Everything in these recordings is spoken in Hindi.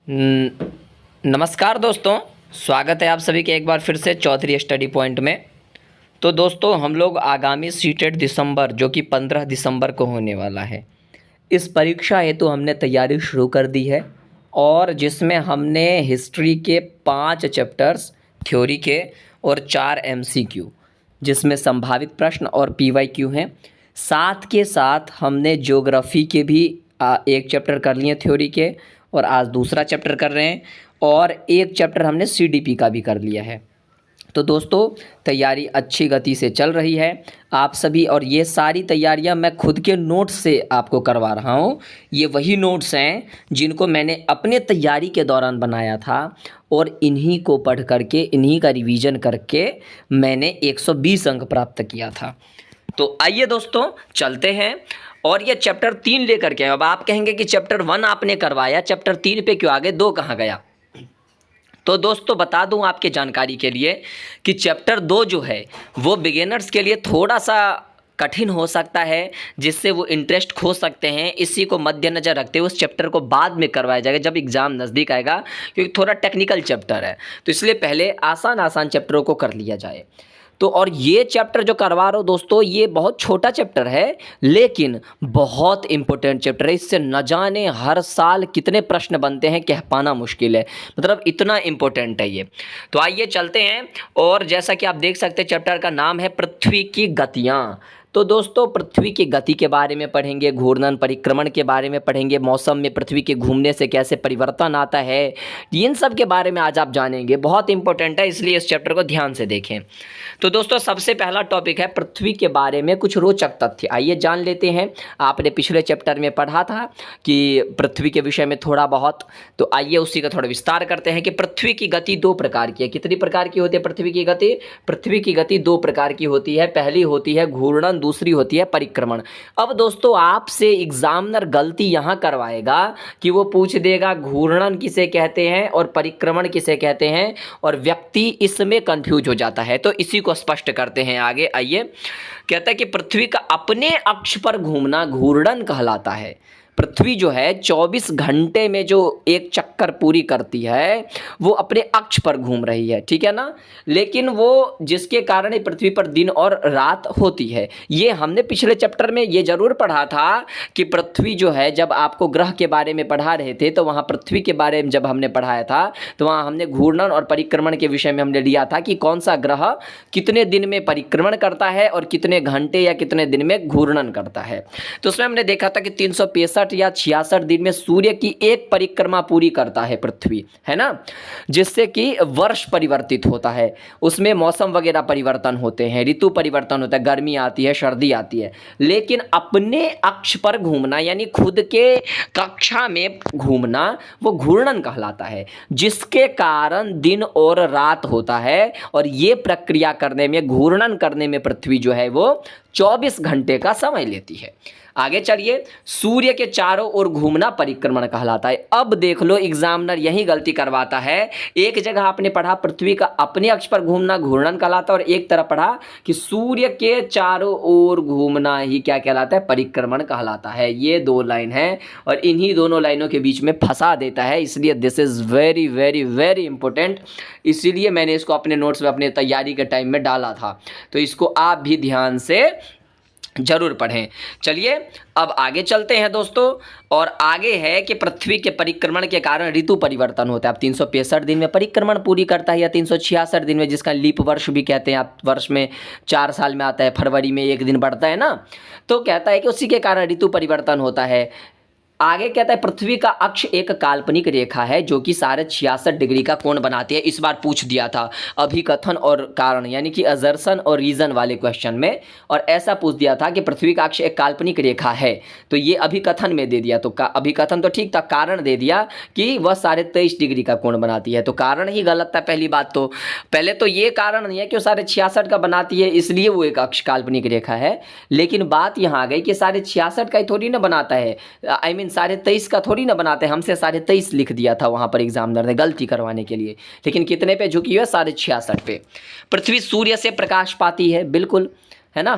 न- नमस्कार दोस्तों। स्वागत है आप सभी के एक बार फिर से चौधरी स्टडी पॉइंट में। तो दोस्तों हम लोग आगामी सीटेट दिसंबर जो कि 15 दिसंबर को होने वाला है, इस परीक्षा हेतु हमने तैयारी शुरू कर दी है। और जिसमें हमने हिस्ट्री के 5 चैप्टर्स थ्योरी के और 4 एमसीक्यू, जिसमें संभावित प्रश्न और पीवाईक्यू हैं। साथ के साथ हमने ज्योग्राफी के भी एक चैप्टर कर लिए थ्योरी के, और आज दूसरा चैप्टर कर रहे हैं, और एक चैप्टर हमने सीडीपी का भी कर लिया है। तो दोस्तों तैयारी अच्छी गति से चल रही है आप सभी, और ये सारी तैयारियां मैं खुद के नोट्स से आपको करवा रहा हूँ। ये वही नोट्स हैं जिनको मैंने अपने तैयारी के दौरान बनाया था, और इन्हीं को पढ़ करके, इन्हीं का रिवीजन करके मैंने 120 अंक प्राप्त किया था। तो आइए दोस्तों चलते हैं, और ये चैप्टर 3 लेकर के। अब आप कहेंगे कि चैप्टर 1 आपने करवाया, चैप्टर 3 पे क्यों आ गए, 2 कहाँ गया? तो दोस्तों बता दूं आपके जानकारी के लिए कि चैप्टर 2 जो है वो बिगिनर्स के लिए थोड़ा सा कठिन हो सकता है, जिससे वो इंटरेस्ट खो सकते हैं। इसी को मद्देनज़र रखते हुए उस चैप्टर को बाद में करवाया जाएगा जब एग्ज़ाम नज़दीक आएगा, क्योंकि थोड़ा टेक्निकल चैप्टर है। तो इसलिए पहले आसान आसान चैप्टरों को कर लिया जाए। तो और ये चैप्टर जो करवा रहा हूँ दोस्तों, ये बहुत छोटा चैप्टर है लेकिन बहुत इंपॉर्टेंट चैप्टर है। इससे न जाने हर साल कितने प्रश्न बनते हैं, कह पाना मुश्किल है, मतलब इतना इंपॉर्टेंट है ये। तो आइए चलते हैं, और जैसा कि आप देख सकते हैं चैप्टर का नाम है पृथ्वी की गतियाँ। तो दोस्तों पृथ्वी की गति के बारे में पढ़ेंगे, घूर्णन परिक्रमण के बारे में पढ़ेंगे, मौसम में पृथ्वी के घूमने से कैसे परिवर्तन आता है, इन सब के बारे में आज आप जानेंगे। बहुत इंपॉर्टेंट है, इसलिए इस चैप्टर को ध्यान से देखें। तो दोस्तों सबसे पहला टॉपिक है पृथ्वी के बारे में कुछ रोचक तथ्य। आइए जान लेते हैं। आपने पिछले चैप्टर में पढ़ा था कि पृथ्वी के विषय में थोड़ा बहुत, तो आइए उसी का थोड़ा विस्तार करते हैं कि पृथ्वी की गति 2 प्रकार की है। कितनी प्रकार की होती है पृथ्वी की गति? पृथ्वी की गति 2 प्रकार की होती है। पहली होती है घूर्णन, दूसरी होती है परिक्रमण। अब दोस्तों आपसे एग्जामिनर गलती यहाँ करवाएगा कि वो पूछ देगा घूर्णन किसे कहते हैं और परिक्रमण किसे कहते हैं, और व्यक्ति इसमें कंफ्यूज हो जाता है। तो इसी को स्पष्ट करते हैं आगे। आइए, कहता है कि पृथ्वी का अपने अक्ष पर घूमना घूर्णन कहलाता है। पृथ्वी जो है 24 घंटे में जो एक चक्कर पूरी करती है वो अपने अक्ष पर घूम रही है, ठीक है ना। लेकिन वो जिसके कारण पृथ्वी पर दिन और रात होती है, ये हमने पिछले चैप्टर में ये जरूर पढ़ा था कि पृथ्वी जो है, जब आपको ग्रह के बारे में पढ़ा रहे थे तो वहाँ पृथ्वी के बारे में जब हमने पढ़ाया था तो वहाँ हमने घूर्णन और परिक्रमण के विषय में हमने लिया था कि कौन सा ग्रह कितने दिन में परिक्रमण करता है और कितने घंटे या कितने दिन में घूर्णन करता है। तो उसमें हमने देखा था कि 365 या 66 दिन में सूर्य की एक परिक्रमा पूरी करता है पृथ्वी, है ना, जिससे कि वर्ष परिवर्तित होता है। उसमें मौसम वगैरह परिवर्तन होते हैं, ऋतु परिवर्तन होता है, गर्मी आती है, सर्दी आती है। लेकिन अपने अक्ष पर घूमना यानी खुद के कक्षा में घूमना वो घूर्णन कहलाता है, जिसके कारण दिन और रात होता है। और ये प्रक्रिया करने में, घूर्णन करने में पृथ्वी जो है वो 24 घंटे का समय लेती है। आगे चलिए, सूर्य के चारों ओर घूमना परिक्रमण कहलाता है। अब देख लो एग्जामिनर यही गलती करवाता है। एक जगह आपने पढ़ा पृथ्वी का अपने अक्ष पर घूमना घूर्णन कहलाता है, और एक तरफ पढ़ा कि सूर्य के चारों ओर घूमना ही क्या कहलाता है, परिक्रमण कहलाता है। ये 2 लाइन है और इन्हीं दोनों लाइनों के बीच में फंसा देता है, इसलिए this is very very very important. इसीलिए मैंने इसको अपने नोट्स में अपने तैयारी के टाइम में डाला था, तो इसको आप भी ध्यान से जरूर पढ़ें। चलिए अब आगे चलते हैं दोस्तों, और आगे है कि पृथ्वी के परिक्रमण के कारण ऋतु परिवर्तन होता है। अब 365 दिन में परिक्रमण पूरी करता है, या 366 दिन में, जिसका लीप वर्ष भी कहते हैं। आप वर्ष में 4 साल में आता है, फरवरी में 1 दिन बढ़ता है ना, तो कहता है कि उसी के कारण ऋतु परिवर्तन होता है। आगे कहता है पृथ्वी का अक्ष एक काल्पनिक रेखा है जो कि 66.5 डिग्री का कोण बनाती है। इस बार पूछ दिया था अभिकथन और कारण, यानी कि असर्शन और रीजन वाले क्वेश्चन में, और ऐसा पूछ दिया था कि पृथ्वी का अक्ष एक काल्पनिक रेखा है, तो ये अभिकथन में दे दिया। तो अभिकथन तो ठीक था, कारण दे दिया कि वह 23.5 डिग्री का कोण बनाती है, तो कारण ही गलत था। पहली बात तो पहले तो ये कारण नहीं है कि वो 66.5 का बनाती है इसलिए वो एक अक्ष काल्पनिक रेखा है, लेकिन बात यहाँ आ गई कि 66.5 का ही थोड़ी ना बनाता है, आई मीन 23.5 का थोड़ी ना बनाते हैं। हमसे 23.5 लिख दिया था वहाँ पर एग्जामिनर ने गलती करवाने के लिए, लेकिन कितने पे झुकी हुई है, 66.5 पे। पृथ्वी सूर्य से प्रकाश पाती है, बिल्कुल, है ना।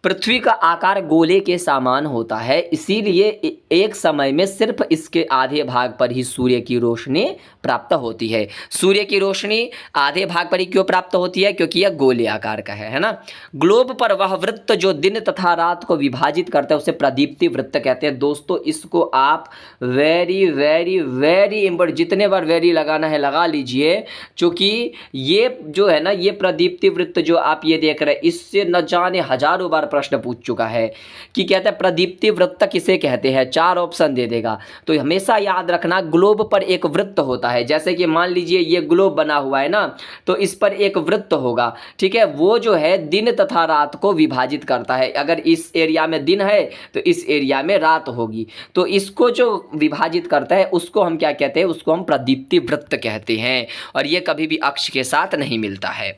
पृथ्वी का आकार गोले के समान होता है, इसीलिए एक समय में सिर्फ इसके आधे भाग पर ही सूर्य की रोशनी प्राप्त होती है। सूर्य की रोशनी आधे भाग पर ही क्यों प्राप्त होती है? क्योंकि यह गोले आकार का है ना। ग्लोब पर वह वृत्त जो दिन तथा रात को विभाजित करता है उसे प्रदीप्ति वृत्त कहते हैं। दोस्तों इसको आप वेरी वेरी वेरी इंपॉर्टेंट, जितने बार वेरी लगाना है लगा लीजिए, क्योंकि ये जो है ना, ये प्रदीप्ति वृत्त जो आप ये देख रहे हैं, इससे न जाने हजारों बार प्रश्न पूछ चुका है कि कहता है प्रदीप्ति वृत्त किसे कहते हैं। 4 ऑप्शन दे देगा, तो हमेशा याद रखना ग्लोब पर एक वृत्त होता है। जैसे कि मान लीजिए ये ग्लोब बना हुआ है ना, तो इस पर एक वृत्त होगा, ठीक है। वो जो है दिन तथा रात को विभाजित करता है। अगर इस एरिया में दिन है तो इस एरिया में रात होगी, तो इसको जो विभाजित करता है उसको हम क्या कहते हैं? उसको हम प्रदीप्ति वृत्त कहते हैं। और ये कभी भी अक्ष के साथ नहीं मिलता है।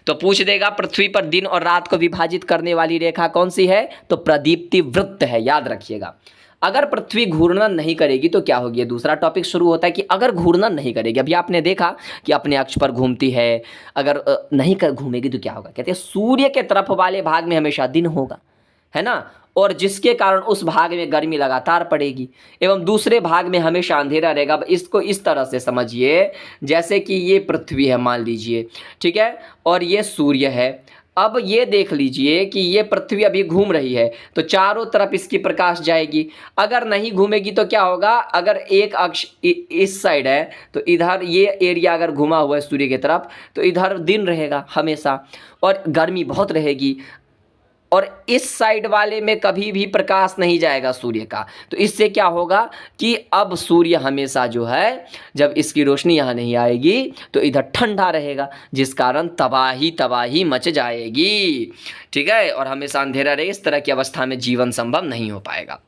तो पूछ देगा पृथ्वी पर दिन और रात को विभाजित करने वाली रेखा कौन सी है? तो प्रदीप्ति वृत्त है, याद रखिएगा। अगर पृथ्वी घूर्णन नहीं करेगी तो क्या होगी? दूसरा टॉपिक शुरू होता है कि अगर घूर्णन नहीं करेगी, अभी आपने देखा कि अपने अक्ष पर घूमती है, अगर नहीं घूमेगी तो क्या होगा? कहते हैं सूर्य के तरफ वाले भाग में हमेशा दिन होगा, है ना, और जिसके कारण उस भाग में गर्मी लगातार पड़ेगी, एवं दूसरे भाग में हमेशा अंधेरा रहेगा। इसको इस तरह से समझिए जैसे कि ये पृथ्वी है मान लीजिए, ठीक है, और ये सूर्य है। अब ये देख लीजिए कि ये पृथ्वी अभी घूम रही है, तो चारों तरफ इसकी प्रकाश जाएगी। अगर नहीं घूमेगी तो क्या होगा? अगर एक अक्ष इस साइड है तो इधर ये एरिया अगर घुमा हुआ है सूर्य की तरफ, तो इधर दिन रहेगा हमेशा और गर्मी बहुत रहेगी, और इस साइड वाले में कभी भी प्रकाश नहीं जाएगा सूर्य का। तो इससे क्या होगा कि अब सूर्य हमेशा जो है, जब इसकी रोशनी यहाँ नहीं आएगी तो इधर ठंडा रहेगा, जिस कारण तबाही मच जाएगी, ठीक है, और हमेशा अंधेरा रहे। इस तरह की अवस्था में जीवन संभव नहीं हो पाएगा।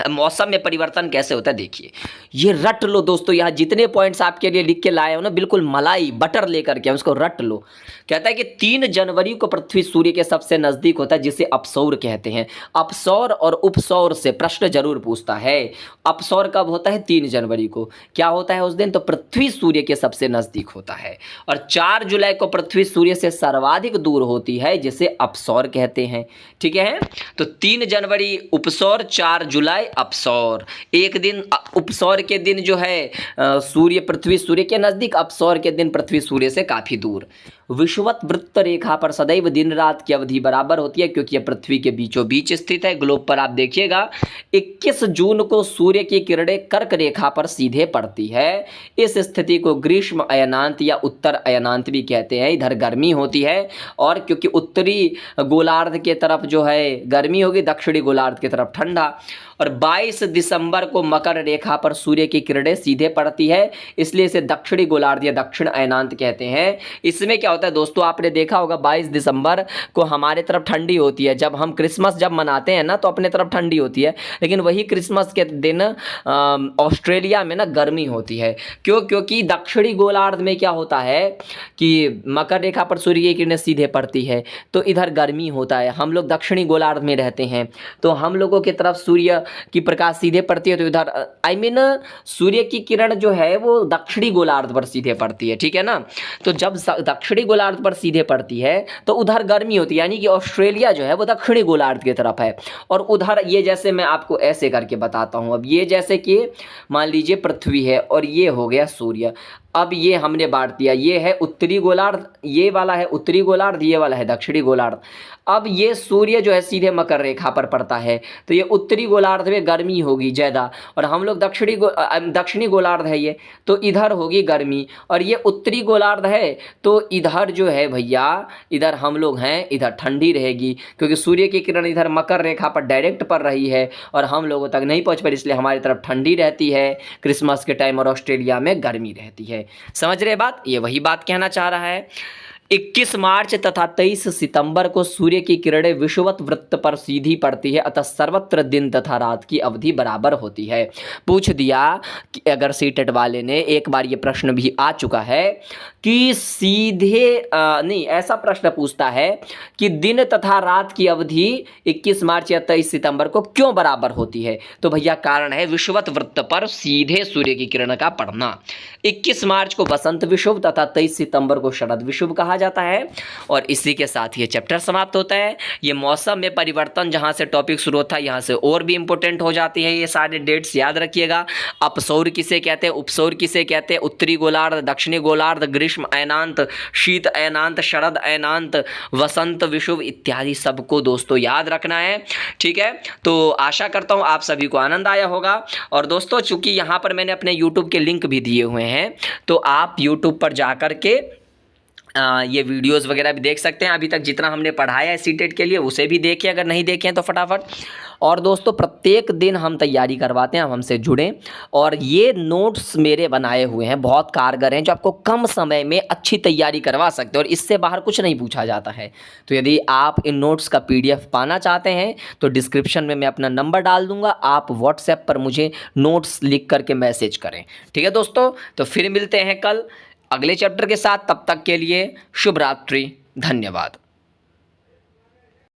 मौसम में परिवर्तन कैसे होता है देखिए, ये रट लो दोस्तों, यहाँ जितने पॉइंट्स आपके लिए लिख के लाए हो ना, बिल्कुल मलाई बटर लेकर के उसको रट लो। कहता है कि 3 जनवरी को पृथ्वी सूर्य के सबसे नजदीक होता है, जिसे अपसौर कहते हैं। अपसौर और उपसौर से प्रश्न जरूर पूछता है। अपसौर कब होता है? 3 जनवरी को। क्या होता है उस दिन? तो पृथ्वी सूर्य के सबसे नजदीक होता है। और 4 जुलाई को पृथ्वी सूर्य से सर्वाधिक दूर होती है, जिसे अपसौर कहते हैं, ठीक है। तो 3 जनवरी उपसौर, 4 जुलाई अपसौर। एक दिन उपसौर के दिन जो है सूर्य पृथ्वी सूर्य के नजदीक, अपसौर के दिन पृथ्वी सूर्य से काफी दूर। विषुवत वृत्त रेखा पर सदैव दिन रात की अवधि बराबर होती है, क्योंकि यह पृथ्वी के बीचों बीच स्थित है। ग्लोब पर आप देखिएगा 21 जून को सूर्य की किरणें कर्क रेखा पर सीधे पड़ती है। इस स्थिति को ग्रीष्म अयनांत या उत्तर अयनांत भी कहते हैं। इधर गर्मी होती है, और क्योंकि उत्तरी गोलार्ध के तरफ जो है गर्मी होगी, दक्षिणी गोलार्ध की तरफ ठंडा। और 22 दिसंबर को मकर रेखा पर सूर्य की किरणें सीधे पड़ती है, इसलिए इसे दक्षिणी गोलार्ध या दक्षिण अयनांत कहते हैं। इसमें क्या होता है दोस्तों, आपने देखा होगा 22 दिसंबर को हमारे तरफ ठंडी होती है। जब हम क्रिसमस जब मनाते हैं ना, तो अपने तरफ ठंडी होती है, लेकिन वही क्रिसमस के दिन ऑस्ट्रेलिया में ना गर्मी होती है। क्यों? क्योंकि दक्षिणी गोलार्ध में क्या होता है कि मकर रेखा पर सूर्य की किरणें सीधे पड़ती है, तो इधर गर्मी होता है। हम लोग दक्षिणी गोलार्ध में रहते हैं, तो हम लोगों की तरफ सूर्य की प्रकाश सीधे पड़ती है, तो इधर सूर्य की किरण जो है वो दक्षिणी गोलार्ध पर सीधे पड़ती है, ठीक है ना। तो जब दक्षिणी गोलार्ध पर सीधे पड़ती है तो उधर गर्मी होती है, यानी कि ऑस्ट्रेलिया जो है वो दक्षिणी गोलार्ध की तरफ है। और उधर ये, जैसे मैं आपको ऐसे करके बताता हूँ, अब ये जैसे कि मान लीजिए पृथ्वी है और ये हो गया सूर्य। अब ये हमने बांट दिया, ये है उत्तरी गोलार्ध, ये वाला है उत्तरी गोलार्ध, ये वाला है दक्षिणी गोलार्ध। अब ये सूर्य जो है सीधे मकर रेखा पर पड़ता है, तो ये उत्तरी गोलार्ध में गर्मी होगी ज़्यादा, और हम लोग दक्षिणी गोलार्ध है ये, तो इधर होगी गर्मी। और ये उत्तरी गोलार्ध है, तो इधर जो है भैया, इधर हम लोग हैं, इधर ठंडी रहेगी, क्योंकि सूर्य की किरण इधर मकर रेखा पर डायरेक्ट पड़ रही है और हम लोगों तक नहीं पहुँच पाई, इसलिए हमारी तरफ ठंडी रहती है क्रिसमस के टाइम, और ऑस्ट्रेलिया में गर्मी रहती है। समझ रहे बात? ये वही बात कहना चाह रहा है। 21 मार्च तथा 23 सितंबर को सूर्य की किरणें विषुवत वृत्त पर सीधी पड़ती है, अतः सर्वत्र दिन तथा रात की अवधि बराबर होती है। पूछ दिया कि अगर सीटेट वाले ने, एक बार ये प्रश्न भी आ चुका है कि सीधे नहीं, ऐसा प्रश्न पूछता है कि दिन तथा रात की अवधि 21 मार्च या 23 सितंबर को क्यों बराबर होती है? तो भैया कारण है विषुवत वृत्त पर सीधे सूर्य की किरण का पड़ना। 21 मार्च को बसंत विषुव तथा 23 सितंबर को शरद विषुव कहा जाता है। और इसी के साथ ये चैप्टर समाप्त होता है। ये मौसम में परिवर्तन जहाँ से टॉपिक शुरू होता है यहाँ से और भी इंपॉर्टेंट हो जाती है। ये सारे डेट्स याद रखिएगा। अपसौर किसे कहते हैं, उपसौर किसे कहते हैं, उत्तरी गोलार्ध, दक्षिणी गोलार्ध, ग्रीष्म अयनांत, शीत अयनांत, शरद अयनांत, वसंत विषुव इत्यादि सबको दोस्तों याद रखना है। ठीक है, तो आशा करता हूँ आप सभी को आनंद आया होगा। और दोस्तों चूंकि यहाँ पर मैंने अपने यूट्यूब के लिंक भी दिए हुए हैं, तो आप यूट्यूब पर जा कर के ये वीडियोस वगैरह भी देख सकते हैं। अभी तक जितना हमने पढ़ाया है सीटेट के लिए उसे भी देखिए, अगर नहीं देखे हैं तो फटाफट। और दोस्तों प्रत्येक दिन हम तैयारी करवाते हैं, हम हमसे जुड़ें। और ये नोट्स मेरे बनाए हुए हैं, बहुत कारगर हैं, जो आपको कम समय में अच्छी तैयारी करवा सकते हैं और इससे बाहर कुछ नहीं पूछा जाता है। तो यदि आप इन नोट्स का PDF पाना चाहते हैं तो डिस्क्रिप्शन में मैं अपना नंबर डाल दूंगा, आप व्हाट्सएप पर मुझे नोट्स लिख करके मैसेज करें। ठीक है दोस्तों, तो फिर मिलते हैं कल अगले चैप्टर के साथ। तब तक के लिए शुभ रात्रि, धन्यवाद।